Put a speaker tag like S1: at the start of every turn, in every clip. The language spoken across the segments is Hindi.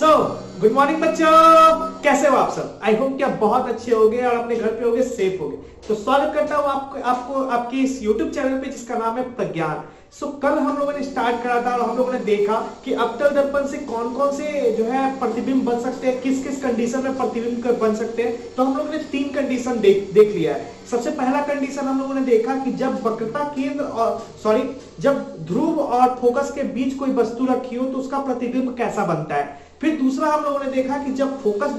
S1: सो गुड मॉर्निंग बच्चों, कैसे हो आप सब। आई होप कि आप बहुत अच्छे होंगे और अपने घर पे होंगे, सेफ होंगे। तो स्वागत करता हूं आपको आपकी इस YouTube चैनल पे जिसका नाम है प्रज्ञान। कल हम लोगों ने स्टार्ट करा था और हम लोगों ने देखा कि अवतल दर्पण से कौन कौन से जो है प्रतिबिंब बन सकते हैं, किस किस कंडीशन में प्रतिबिंब बन सकते हैं। तो हम लोगों ने 3 कंडीशन देख लिया है। सबसे पहला कंडीशन हम लोगों ने देखा कि जब वक्रता केंद्र और जब ध्रुव और फोकस के बीच कोई वस्तु रखी हो तो उसका प्रतिबिंब कैसा बनता है। फिर दूसरा हम लोगों ने देखा कि जब फोकस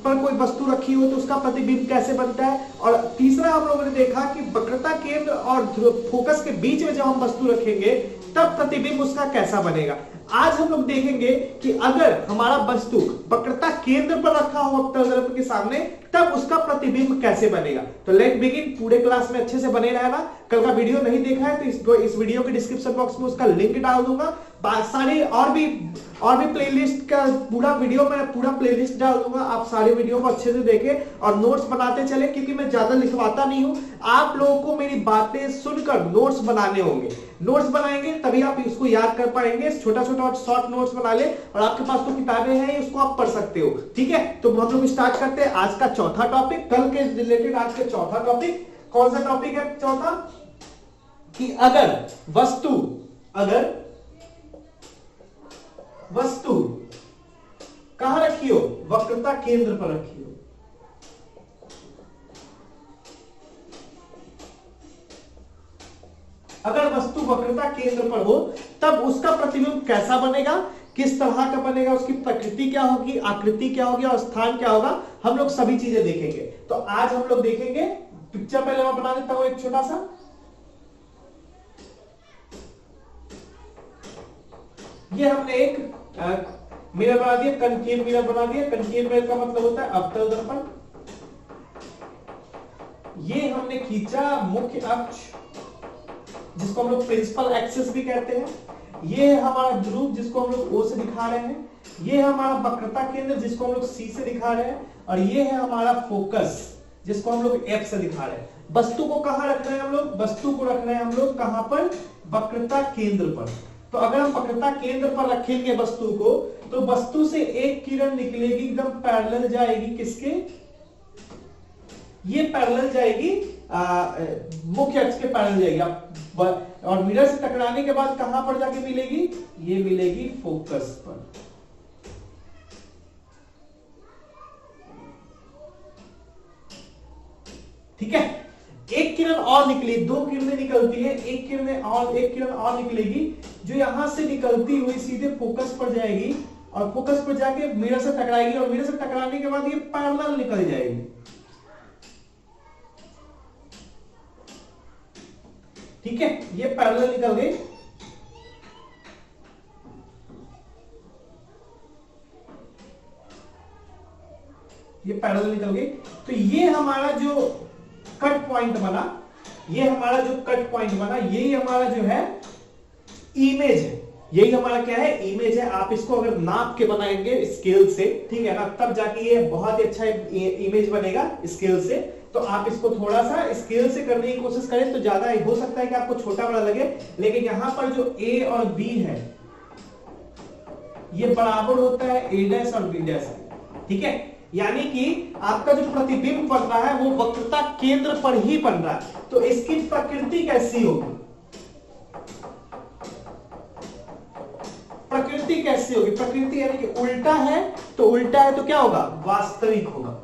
S1: पर कोई वस्तु रखी हो तो उसका प्रतिबिंब कैसे बनता है। और तीसरा हम लोगों ने देखा कि वक्रता केंद्र और फोकस के बीच में जब हम वस्तु रखेंगे तब प्रतिबिंब उसका कैसा बनेगा। आज हम लोग देखेंगे कि अगर हमारा वस्तु वक्रता केंद्र पर रखा हो अवतल दर्पण के सामने तब उसका प्रतिबिंब कैसे बनेगा। तो लेट बिगिन। पूरे क्लास में अच्छे से बने रहना। कल का वीडियो नहीं देखा है तो इस वीडियो के डिस्क्रिप्शन बॉक्स में उसका लिंक डाल दूंगा। सारी और भी प्लेलिस्ट का पूरा प्लेलिस्ट डाल दूंगा। आप सारे वीडियो को अच्छे से देखें और नोट्स बनाते चले, क्योंकि मैं ज्यादा लिखवाता नहीं हूं। आप लोगों को मेरी बातें सुनकर नोट्स बनाने होंगे। नोट्स बनाएंगे तभी आप इसको याद कर पाएंगे। छोटा छोटा शॉर्ट नोट्स बना ले और आपके पास तो किताबें हैं, उसको आप पढ़ सकते हो। ठीक है, तो हम लोग स्टार्ट करते हैं आज का चौथा टॉपिक। कल के रिलेटेड आज का चौथा टॉपिक कौन सा टॉपिक है? चौथा कि अगर वस्तु कहां रखी हो? वक्रता केंद्र पर रखी हो। अगर वस्तु वक्रता केंद्र पर हो तब उसका प्रतिबिंब कैसा बनेगा, किस तरह का बनेगा, उसकी प्रकृति क्या होगी, आकृति क्या होगी और स्थान क्या होगा, हम लोग सभी चीजें देखेंगे। तो आज हम लोग देखेंगे। पिक्चर पहले मैं बना देता हूं एक छोटा सा। ये हमने एक मिरर बना दिया, कनकेव मिरर बना दिया। कनकेव मिरर का मतलब होता है अवतल दर्पण। ये हमने खींचा मुख्य अक्ष, जिसको हम लोग प्रिंसिपल एक्सिस भी कहते हैं। ये है हमारा ध्रुव, जिसको हम लोग O से दिखा रहे हैं। ये है हमारा वक्रता केंद्र, जिसको हम लोग C से दिखा रहे हैं। और ये है हमारा फोकस, जिसको हम लोग F से दिखा रहे हैं। वस्तु को कहां रख रहे हैं हम लोग? वस्तु को रख रहे हैं हम लोग कहां पर? वक्रता केंद्र पर। तो अगर हम वक्रता केंद्र पर रखेंगे वस्तु को, तो वस्तु से एक किरण निकलेगी, एकदम पैरेलल जाएगी। किसके? ये पैरेलल जाएगी मुख्य अक्ष के पैरेलल जाएगी। और मिरर से टकराने के बाद कहां पर जाके मिलेगी? ये मिलेगी फोकस पर। ठीक है, एक किरण और निकली, 2 किरणें निकलती है, एक किरण और निकलेगी, जो यहां से निकलती हुई सीधे फोकस पर जाएगी और फोकस पर जाके मिरर से टकराएगी और मिरर से टकराने के बाद ये पैरेलल निकल जाएगी। ठीक है, ये पैरेलल निकल गई। ये पैरेलल निकल गई। तो ये हमारा जो कट पॉइंट बना, यही हमारा जो है इमेज है। यही हमारा क्या है? इमेज है। आप इसको अगर नाप के बनाएंगे स्केल से, ठीक है ना, तब जाके ये बहुत ही अच्छा इमेज बनेगा स्केल से। तो आप इसको थोड़ा सा स्केल से करने की कोशिश करें तो ज्यादा हो सकता है कि आपको छोटा बड़ा लगे, लेकिन यहां पर जो A और B है ये बराबर होता है A' और B'। ठीक है, यानी कि आपका जो प्रतिबिंब बन रहा है वो वक्रता केंद्र पर ही बन रहा है। तो इसकी प्रकृति कैसी होगी? प्रकृति यानी कि उल्टा है, तो उल्टा है तो क्या होगा? वास्तविक होगा।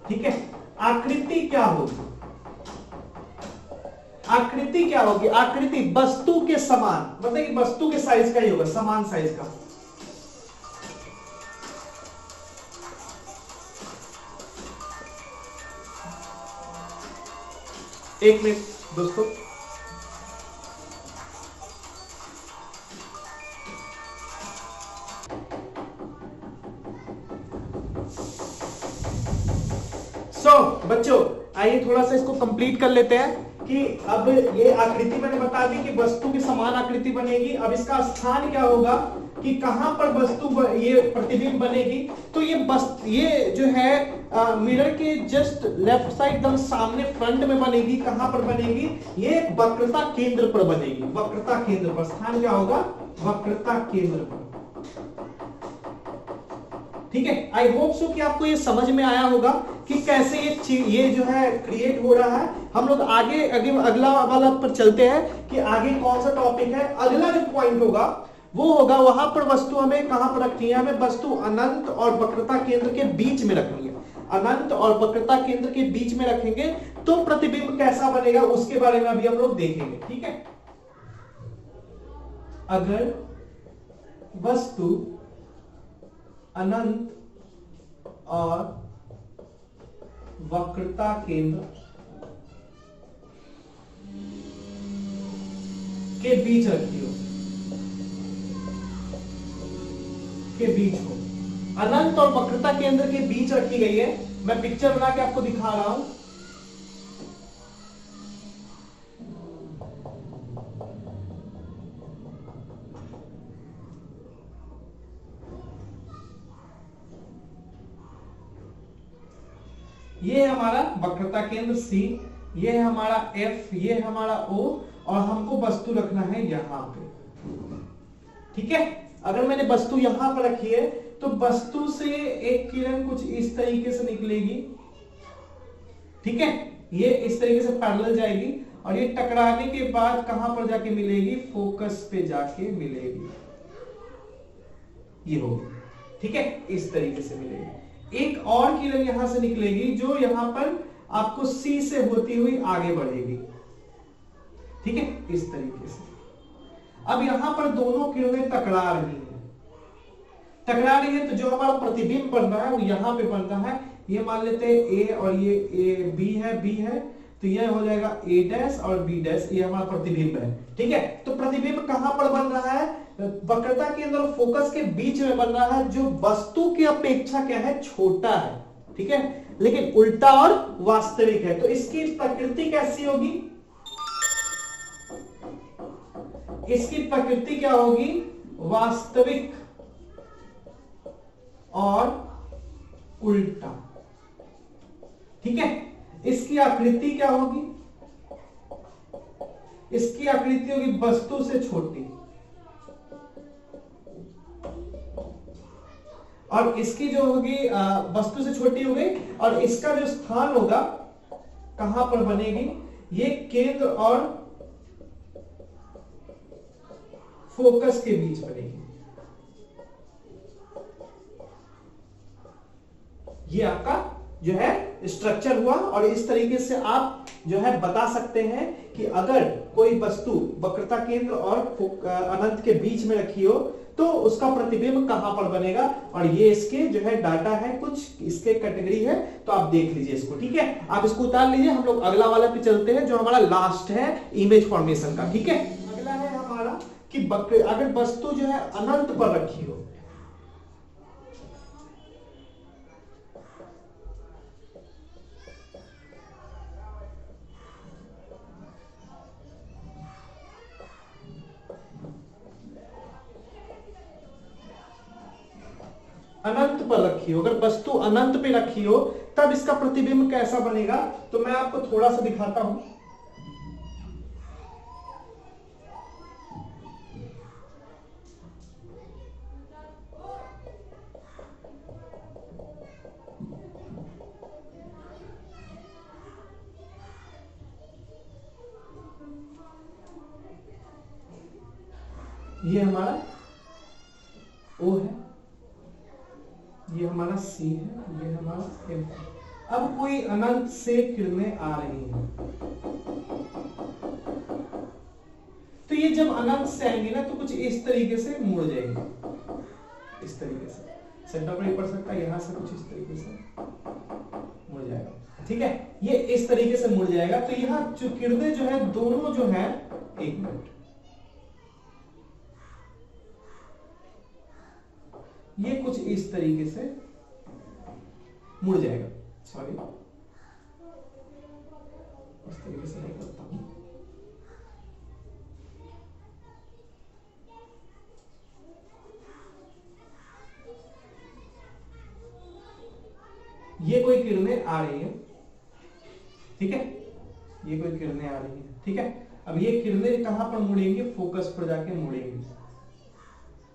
S1: ठीक है, आकृति क्या होगी? आकृति वस्तु के समान, मतलब कि वस्तु के साइज का ही होगा, समान साइज का। एक मिनट दोस्तों, बच्चों आइए थोड़ा सा इसको कंप्लीट कर लेते हैं कि अब ये आकृति मैंने बता दी कि वस्तु की समान आकृति बनेगी। अब इसका स्थान क्या होगा कि कहां पर ये प्रतिबिंब बनेगी, तो ये जो है मिरर के जस्ट लेफ्ट साइड एकदम सामने फ्रंट में बनेगी। कहां पर बनेगी? ये वक्रता केंद्र पर बनेगी। वक्रता केंद्र पर स्थान क्या होगा? वक्रता केंद्र पर। ठीक है, आई होप सो कि आपको ये समझ में आया होगा कि कैसे ये जो है क्रिएट हो रहा है। हम लोग आगे अगला वाला पर चलते हैं कि आगे कौन सा टॉपिक है। अगला जो पॉइंट होगा वो होगा वहां पर वस्तु हमें कहां पर रखनी है? हमें वस्तु अनंत और वक्रता केंद्र के बीच में रखनी है। अनंत और वक्रता केंद्र के बीच में रखेंगे तो प्रतिबिंब कैसा बनेगा उसके बारे में अभी हम लोग देखेंगे। ठीक है, अगर वस्तु अनंत और वक्रता केंद्र के बीच रखी हो, के बीच हो, अनंत और वक्रता केंद्र के बीच रखी गई है। मैं पिक्चर बना के आपको दिखा रहा हूं। ये है हमारा वक्रता केंद्र C, ये है हमारा F, ये है हमारा O, और हमको वस्तु रखना है यहां पे। ठीक है, अगर मैंने वस्तु यहां पर रखी है तो वस्तु से एक किरण कुछ इस तरीके से निकलेगी। ठीक है, ये इस तरीके से पैरेलल जाएगी और ये टकराने के बाद कहां पर जाके मिलेगी? फोकस पे जाके मिलेगी। ये होगी। ठीक है, इस तरीके से मिलेगी। एक और किरण यहां से निकलेगी जो यहां पर आपको C से होती हुई आगे बढ़ेगी। ठीक है, इस तरीके से। अब यहां पर दोनों किरणें टकरा रही हैं। टकरा रही है तो जो हमारा प्रतिबिंब बन रहा है वो यहां पे बनता है। ये मान लेते हैं A और ये B है, तो ये हो जाएगा A' और B'। ये हमारा प्रतिबिंब है। ठीक है, तो प्रतिबिंब कहां पर बन रहा है? वक्रता के अंदर फोकस के बीच में बन रहा है, जो वस्तु की अपेक्षा क्या है? छोटा है। ठीक है, लेकिन उल्टा और वास्तविक है। तो इसकी प्रकृति कैसी होगी? इसकी प्रकृति क्या होगी? वास्तविक और उल्टा। ठीक है, इसकी आकृति क्या होगी? इसकी आकृति होगी वस्तु से छोटी, और इसकी जो होगी वस्तु से छोटी हो गई, और इसका जो स्थान होगा कहां पर बनेगी? ये केंद्र और फोकस के बीच बनेगी। ये आपका जो है स्ट्रक्चर हुआ। और इस तरीके से आप जो है बता सकते हैं कि अगर कोई वस्तु वक्रता केंद्र और अनंत के बीच में रखी हो तो उसका प्रतिबिंब कहां पर बनेगा। और ये इसके जो है डाटा है, कुछ इसके कैटेगरी है, तो आप देख लीजिए इसको। ठीक है, आप इसको उतार लीजिए। हम लोग अगला वाला पे चलते हैं जो हमारा लास्ट है इमेज फॉर्मेशन का। ठीक है, अगला है हमारा कि अगर वस्तु जो है अनंत पर रखी हो, अनंत पर रखी हो, अगर वस्तु अनंत पे रखी हो तब इसका प्रतिबिंब कैसा बनेगा? तो मैं आपको थोड़ा सा दिखाता हूं। ये हमारा O है, ये हमारा C है, ये हमारा M है। अब कोई अनंत से किरणें आ रही हैं, तो ये जब अनंत से आएंगे ना तो कुछ इस तरीके से मुड़ जाएंगे। इस तरीके से सेंटर पर ही पड़ सकता है, यहां से कुछ इस तरीके से मुड़ जाएगा। ठीक है, ये इस तरीके से मुड़ जाएगा। तो यहां जो किरणें जो है दोनों जो है, एक मिनट, ये कुछ इस तरीके से मुड़ जाएगा। सॉरी, इस तरीके से नहीं करता हूं। ये कोई किरणें आ रही है, ठीक है, ये कोई किरणें आ रही है, ठीक है। अब ये किरणें कहां पर मुड़ेंगे, फोकस पर जाके मुड़ेंगे,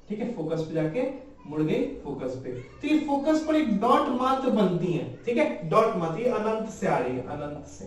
S1: ठीक है, फोकस पे जाके मुड़ गई फोकस पे। तो ये फोकस पर एक डॉट मात्र बनती है, ठीक है, डॉट मात्र, ये अनंत से आ रही है, अनंत से,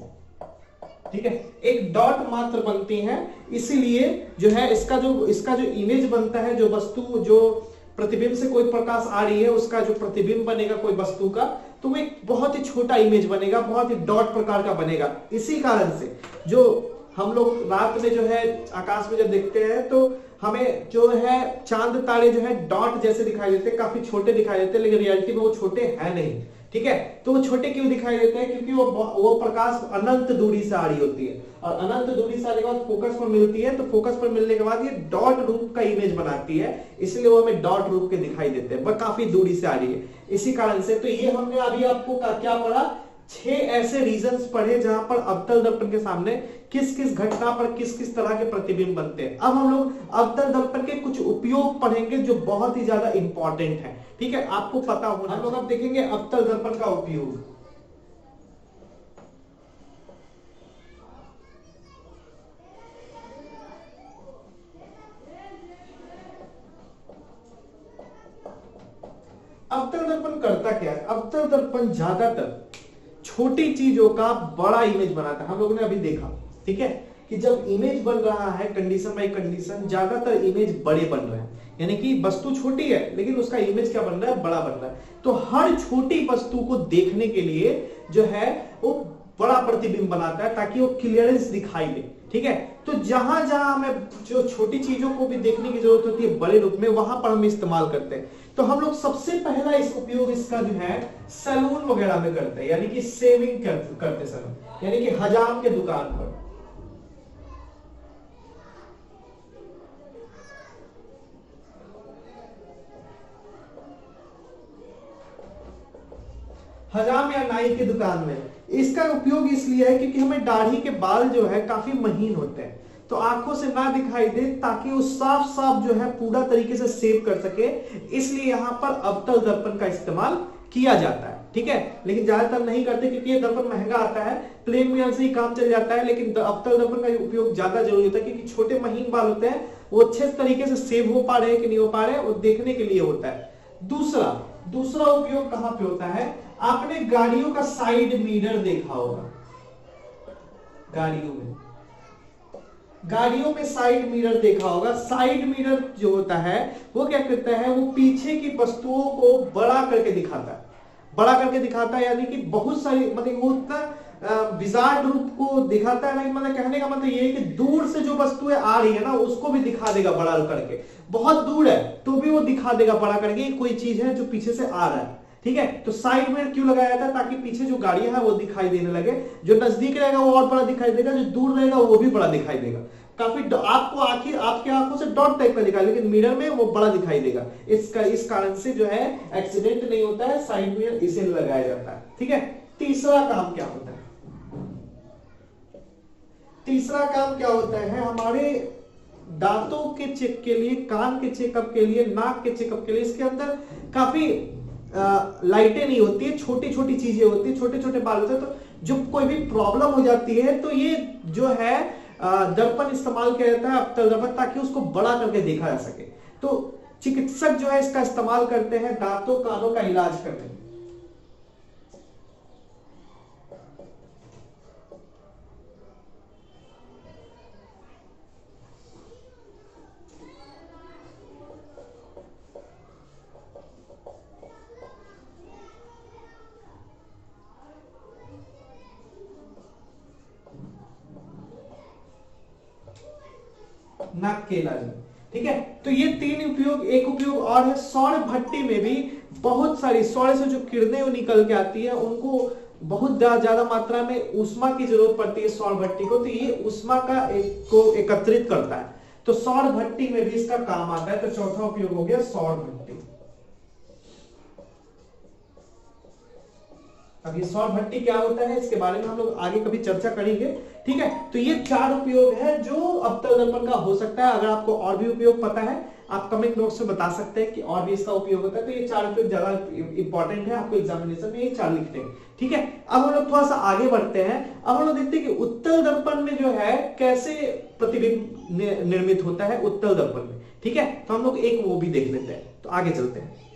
S1: ठीक है, एक डॉट मात्र बनती हैं। इसीलिए जो है इसका जो इमेज बनता है, जो वस्तु, जो प्रतिबिंब से कोई प्रकाश आ रही है, उसका जो प्रतिबिंब बनेगा कोई वस्तु का, तो वो एक बहुत ही छोटा इमेज बनेगा, बहुत ही डॉट प्रकार का बनेगा। इसी कारण से जो हम लोग रात में जो है आकाश में जब देखते हैं तो हमें जो है चांद तारे जो है डॉट जैसे दिखाई देते हैं, काफी छोटे दिखाई देते हैं, लेकिन रियलिटी में वो छोटे हैं नहीं, ठीक है। तो वो छोटे क्यों दिखाई देते हैं, क्योंकि वो प्रकाश अनंत दूरी से आ रही होती है, और अनंत दूरी से आने के बाद फोकस पर मिलती है, तो फोकस पर मिलने के बाद ये डॉट रूप का इमेज बनाती है, इसलिए वो हमें डॉट रूप के दिखाई देते हैं, वह काफी दूरी से आ रही है, इसी कारण से। तो ये हमने अभी आपको क्या पढ़ा, 6 ऐसे रीजंस पढ़े जहां पर अवतल दर्पण के सामने किस किस घटना पर किस किस तरह के प्रतिबिंब बनते हैं। अब हम लोग अवतल दर्पण के कुछ उपयोग पढ़ेंगे जो बहुत ही ज्यादा इंपॉर्टेंट है, ठीक है, आपको पता होना। हम लोग अब देखेंगे अवतल दर्पण का उपयोग। अवतल दर्पण करता क्या है, अवतल दर्पण ज्यादातर छोटी चीजों का बड़ा इमेज बनाता है। हम लोगों ने अभी देखा, ठीक है, कि जब इमेज बन रहा है कंडीशन बाय कंडीशन, ज्यादातर इमेज बड़े बन रहे हैं, यानी कि वस्तु छोटी है लेकिन उसका इमेज क्या बन रहा है, बड़ा बन रहा है। तो हर छोटी वस्तु को देखने के लिए जो है वो बड़ा प्रतिबिंब बनाता है ताकि वो क्लियरेंस दिखाई दे, ठीक है। तो जहां जहां हमें जो छोटी चीजों को भी देखने की जरूरत होती है बड़े रूप में, वहां पर हम इस्तेमाल करते हैं। तो हम लोग सबसे पहला इस उपयोग इसका जो है सैलून वगैरह में करते हैं, यानी कि सेविंग करते समय, यानी कि हजाम के दुकान पर। हजाम या नाई की दुकान में इसका उपयोग इसलिए है क्योंकि हमें दाढ़ी के बाल जो है काफी महीन होते हैं, तो आंखों से ना दिखाई दे, ताकि वो साफ साफ जो है पूरा तरीके से सेव कर सके, इसलिए यहां पर अवतल दर्पण का इस्तेमाल किया जाता है, ठीक है। लेकिन ज्यादातर नहीं करते क्योंकि ये दर्पण महंगा आता है, प्लेन मिरर से ही काम चल जाता है, लेकिन अवतल दर्पण का उपयोग ज्यादा जरूरी होता है क्योंकि छोटे महीन बाल होते हैं, वो अच्छे तरीके से सेव हो पा रहे हैं कि नहीं हो पा रहे, वो देखने के लिए होता है। दूसरा उपयोग कहां पे होता है, आपने गाड़ियों का साइड मिरर देखा होगा, गाड़ियों में साइड मिरर देखा होगा। साइड मिरर जो होता है वो क्या करता है, वो पीछे की वस्तुओं को बड़ा करके दिखाता है, यानी कि बहुत सारी, मतलब वो उतना विजार्ड रूप को दिखाता है ना, मतलब कहने का मतलब ये है कि दूर से जो वस्तुएं आ रही है ना उसको भी दिखा देगा बड़ा करके, बहुत दूर है तो भी वो दिखा देगा बड़ा करके कोई चीज है जो पीछे से आ रहा है, ठीक है। तो साइड मिरर क्यों लगाया जाता है, ताकि पीछे जो गाड़ियां है वो दिखाई देने लगे, जो नजदीक रहेगा वो और बड़ा दिखाई देगा, जो दूर रहेगा वो भी बड़ा दिखाई देगा। काफी आपको आपकी आंखों से डॉट टाइप का दिखाई, लेकिन मिरर में वो बड़ा दिखाई देगा। इस कारण से जो है एक्सीडेंट नहीं होता है, साइड मिरर इसे लगाया जाता है, ठीक है। तीसरा काम क्या होता है, हमारे दांतों के चेक के लिए, कान के चेकअप के लिए, नाक के चेकअप के लिए, इसके अंदर काफी लाइटें नहीं होती है, छोटी छोटी चीजें होती है, छोटे छोटे बाल होते हैं। तो जब कोई भी प्रॉब्लम हो जाती है तो ये जो है दर्पण इस्तेमाल किया जाता है, अवतल दर्पण, ताकि उसको बड़ा करके देखा जा सके। तो चिकित्सक जो है इसका इस्तेमाल करते हैं दांतों कानों का इलाज करने में। नाक के इलाज में, ठीक है। तो ये 3 उपयोग। एक उपयोग और है, सौर भट्टी में भी बहुत सारी सौर से जो किरणें निकल के आती है, उनको बहुत ज्यादा मात्रा में ऊष्मा की जरूरत पड़ती है सौर भट्टी को, तो ये ऊष्मा को एकत्रित करता है, तो सौर भट्टी में भी इसका काम आता है। तो चौथा उपयोग हो गया सौर भट्टी। अब ये सौर भट्टी क्या होता है इसके बारे में हम लोग आगे कभी चर्चा करेंगे ठीक है, तो ये 4 उपयोग है जो अवतल दर्पण का हो सकता है। अगर आपको और भी उपयोग पता है आप कमेंट बॉक्स में बता सकते हैं कि और भी इसका उपयोग होता है। तो ये 4 उपयोग ज्यादा इंपॉर्टेंट है, आपको एग्जामिनेशन में ये 4 लिखते हैं। ठीक है, अब हम लोग थोड़ा सा आगे बढ़ते हैं। अब हम लोग देखते हैं कि उत्तल दर्पण में जो है कैसे प्रतिबिंब निर्मित होता है उत्तल दर्पण में। ठीक है, तो हम लोग एक वो भी देख लेते हैं, तो आगे चलते हैं।